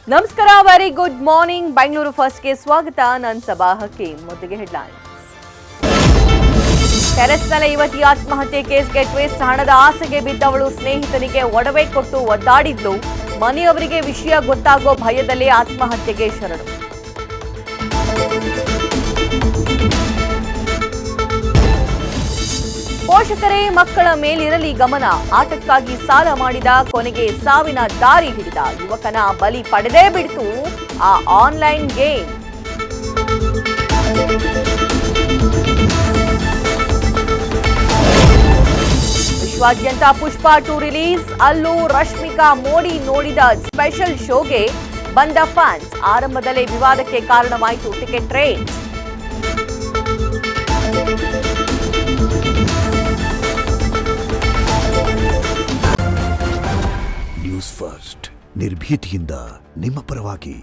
ನಮಸ್ಕಾರ, very good morning. Bengaluru ಫಸ್ಟ್ಗೆ ಸ್ವಾಗತ. ನಾನು ಸಬಾ ಹಕೀಂ. ಮೊದಲಿಗೆ ಹೆಡ್ಲೈನ್ಸ್. ಟೆರೆಸ್ನಲ್ಲಿ ಯುವತಿ ಆತ್ಮಹತ್ಯೆ ಕೇಸ್ಗೆ ಟ್ವಿಸ್ಟ್. ಹಣದ ಆಸೆಗೆ ಬಿದ್ದವಳು ಸ್ನೇಹಿತನಿಗೆ ಒಡವೆ ಕೊಟ್ಟು ಒದ್ದಾಡಿದ್ಲು. ಮನೆಯವರಿಗೆ ವಿಷಯ ಗೊತ್ತಾಗೋ ಭಯದಲ್ಲಿ ಆತ್ಮಹತ್ಯೆಗೆ ಶರಣು. ಪೋಷಕರೇ ಮಕ್ಕಳ ಮೇಲಿರಲಿ ಗಮನ. ಆಟಕ್ಕಾಗಿ ಸಾಲ ಮಾಡಿದ, ಕೊನೆಗೆ ಸಾವಿನ ದಾರಿ ಹಿಡಿದ ಯುವಕನ ಬಲಿ ಪಡೆದೇ ಬಿಡ್ತು ಆ ಆನ್ಲೈನ್ ಗೇಮ್. ವಿಶ್ವಾದ್ಯಂತ ಪುಷ್ಪ 2 ರಿಲೀಸ್. ಅಲ್ಲೂ ರಶ್ಮಿಕಾ ಮೋಡಿ ನೋಡಿದ ಸ್ಪೆಷಲ್ ಶೋಗೆ ಬಂದ ಫ್ಯಾನ್ಸ್. ಆರಂಭದಲ್ಲೇ ವಿವಾದಕ್ಕೆ ಕಾರಣವಾಯಿತು ಟಿಕೆಟ್ ರೇಟ್. ನ್ಯೂಸ್ ಫಸ್ಟ್, ನಿರ್ಭೀತಿಯಿಂದ ನಿಮ್ಮ ಪರವಾಗಿ.